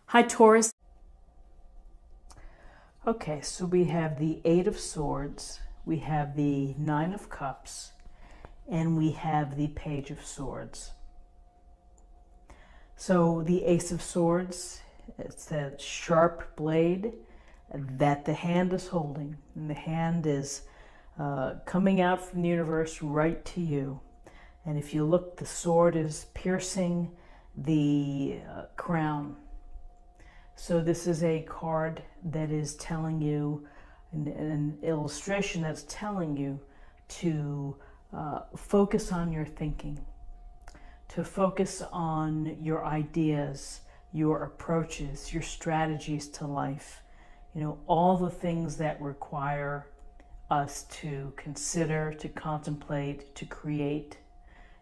Hi, Taurus. Okay, so we have the Eight of Swords, we have the Nine of Cups, and we have the Page of Swords. So the Ace of Swords, it's that sharp blade that the hand is holding, and the hand is coming out from the universe right to you. And if you look, the sword is piercing the crown. So this is a card that is telling you, an illustration that's telling you to focus on your thinking, to focus on your ideas, your approaches, your strategies to life. You know, all the things that require us to consider, to contemplate, to create.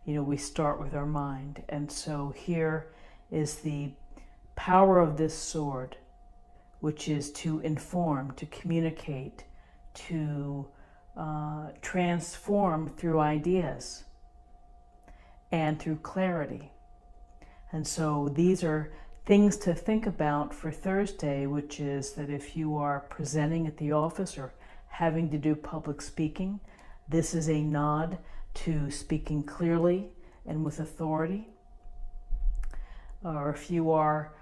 You know, we start with our mind. And so here is the power of this sword, which is to inform, to communicate, to transform through ideas and through clarity. And so these are things to think about for Thursday, which is that if you are presenting at the office or having to do public speaking, this is a nod to speaking clearly and with authority. Or if you are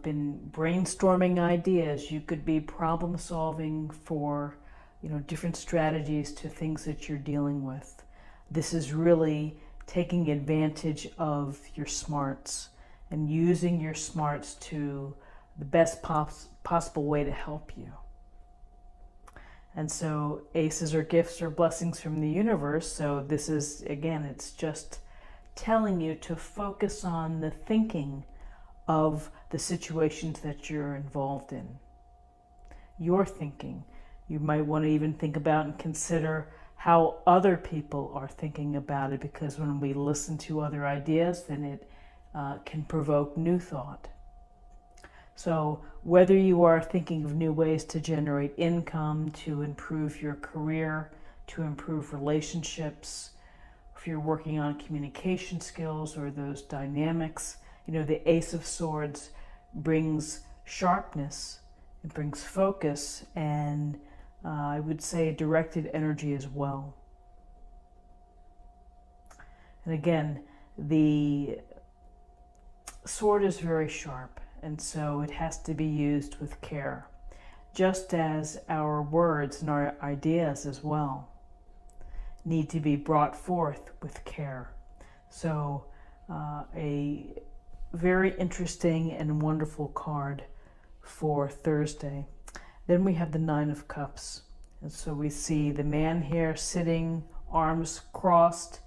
been brainstorming ideas, you could be problem solving for, you know, different strategies to things that you're dealing with. This is really taking advantage of your smarts and using your smarts to the best possible way to help you. And so aces are gifts or blessings from the universe. So this is, again, it's just telling you to focus on the thinking of the situations that you're involved in. Your thinking. You might want to even think about and consider how other people are thinking about it, because when we listen to other ideas, then it can provoke new thought. So whether you are thinking of new ways to generate income, to improve your career, to improve relationships, if you're working on communication skills or those dynamics, you know, the Ace of Swords brings sharpness, it brings focus, and I would say directed energy as well. And again, the sword is very sharp, and so it has to be used with care, just as our words and our ideas as well need to be brought forth with care. So a very interesting and wonderful card for Thursday. Then we have the Nine of Cups. And so we see the man here sitting, arms crossed,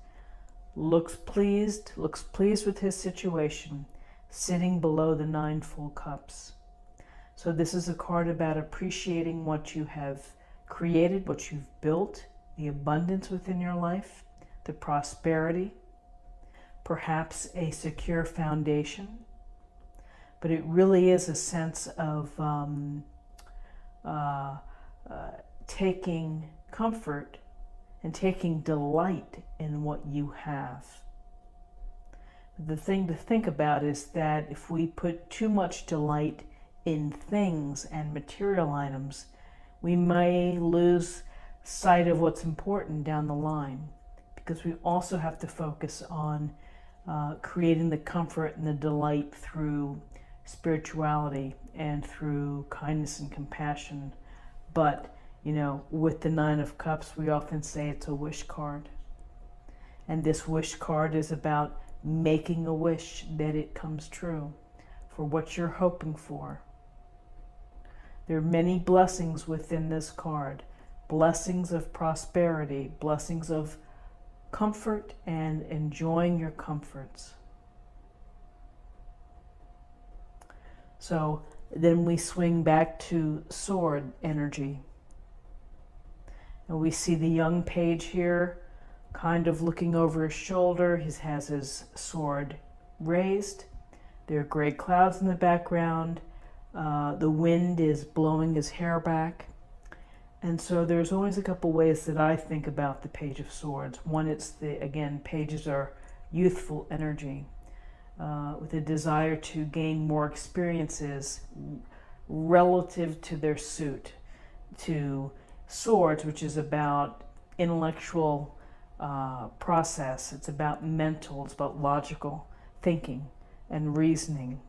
looks pleased with his situation, sitting below the 9 full cups. So this is a card about appreciating what you have created, what you've built, the abundance within your life, the prosperity, perhaps a secure foundation. But it really is a sense of taking comfort and taking delight in what you have. The thing to think about is that if we put too much delight in things and material items, we may lose sight of what's important down the line, because we also have to focus on creating the comfort and the delight through spirituality and through kindness and compassion. But, you know, with the Nine of Cups, we often say it's a wish card. And this wish card is about making a wish that it comes true for what you're hoping for. There are many blessings within this card. Blessings of prosperity, blessings of comfort and enjoying your comforts. So then we swing back to sword energy. And we see the young page here kind of looking over his shoulder. He has his sword raised. There are gray clouds in the background. The wind is blowing his hair back. And so there's always a couple ways that I think about the Page of Swords. One, it's again, pages are youthful energy. with a desire to gain more experiences relative to their suit, to Swords, which is about intellectual process. It's about mental, it's about logical thinking and reasoning,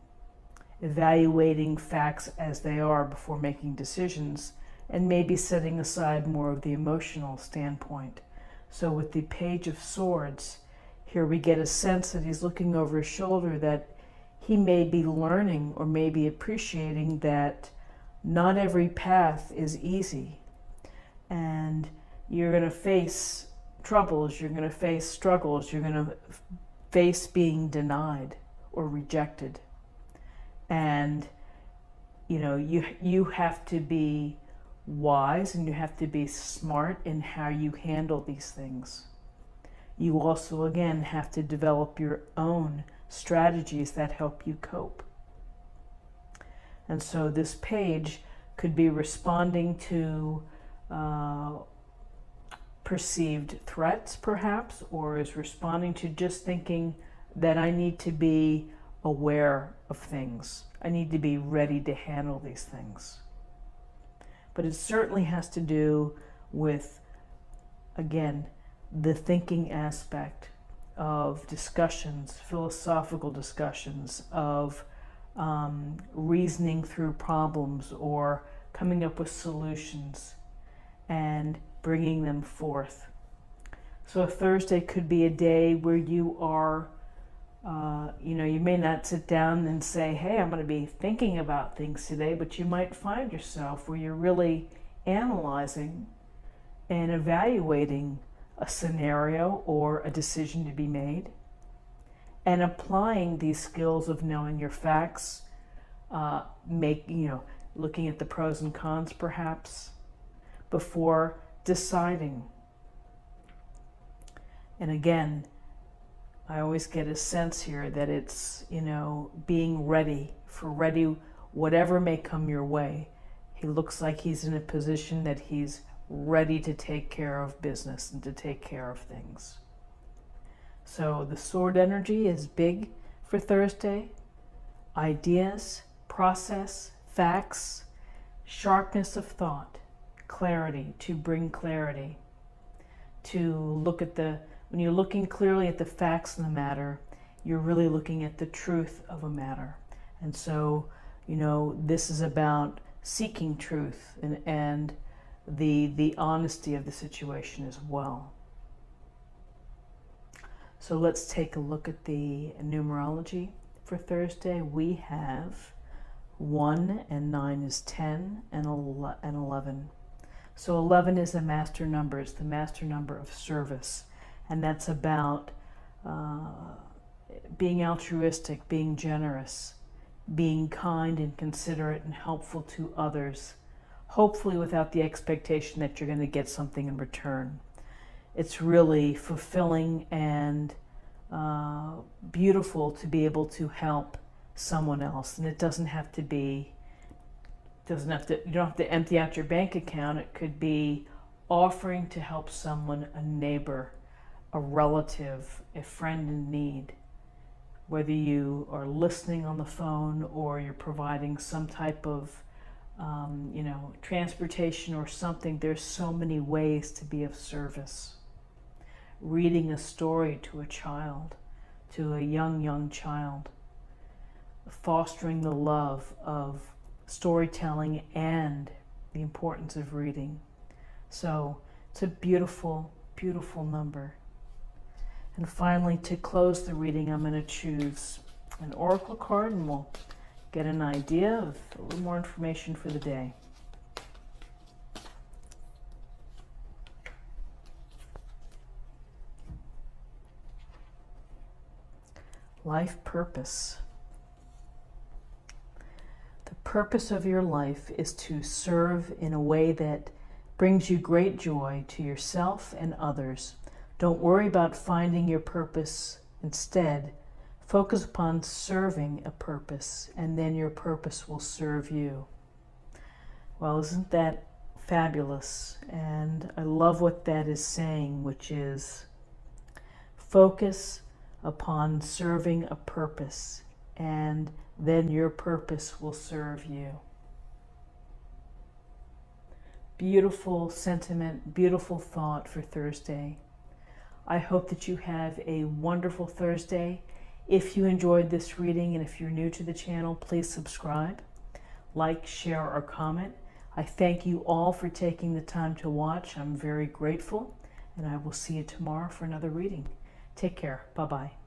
evaluating facts as they are before making decisions, and maybe setting aside more of the emotional standpoint. So with the Page of Swords, here we get a sense that he's looking over his shoulder, that he may be learning or maybe appreciating that not every path is easy. And you're going to face troubles, you're going to face struggles, you're going to face being denied or rejected. And you have to be wise and you have to be smart in how you handle these things. You also, again, have to develop your own strategies that help you cope. And so this page could be responding to perceived threats, perhaps, or is responding to just thinking that I need to be aware of things. I need to be ready to handle these things. But it certainly has to do with, again, the thinking aspect of discussions, philosophical discussions, of reasoning through problems or coming up with solutions and bringing them forth. So a Thursday could be a day where you are, you may not sit down and say, hey, I'm going to be thinking about things today, but you might find yourself where you're really analyzing and evaluating a scenario or a decision to be made and applying these skills of knowing your facts, looking at the pros and cons perhaps before deciding. And again, I always get a sense here that it's, being ready whatever may come your way. He looks like he's in a position that he's ready to take care of business and to take care of things. So the sword energy is big for Thursday. Ideas, process, facts, sharpness of thought, clarity, to bring clarity, to look at when you're looking clearly at the facts of the matter, you're really looking at the truth of a matter. And so, this is about seeking truth and the honesty of the situation as well. So let's take a look at the numerology for Thursday. We have 1 and 9 is 10 and 11. So 11 is the master number. It's the master number of service. And that's about being altruistic, being generous, being kind and considerate and helpful to others, hopefully without the expectation that you're going to get something in return. It's really fulfilling and beautiful to be able to help someone else. And it doesn't have to be, you don't have to empty out your bank account. It could be offering to help someone, a neighbor, a relative, a friend in need. Whether you are listening on the phone or you're providing some type of transportation or something, there's so many ways to be of service. Reading a story to a child, to a young child, fostering the love of storytelling and the importance of reading. So it's a beautiful, beautiful number. And finally, to close the reading, I'm going to choose an oracle card and we'll get an idea of a little more information for the day. Life purpose. The purpose of your life is to serve in a way that brings you great joy to yourself and others. Don't worry about finding your purpose. Instead, focus upon serving a purpose, and then your purpose will serve you. Well, isn't that fabulous? And I love what that is saying, which is focus upon serving a purpose, and then your purpose will serve you. Beautiful sentiment, beautiful thought for Thursday. I hope that you have a wonderful Thursday. If you enjoyed this reading, and if you're new to the channel, please subscribe, like, share, or comment. I thank you all for taking the time to watch. I'm very grateful, and I will see you tomorrow for another reading. Take care. Bye-bye.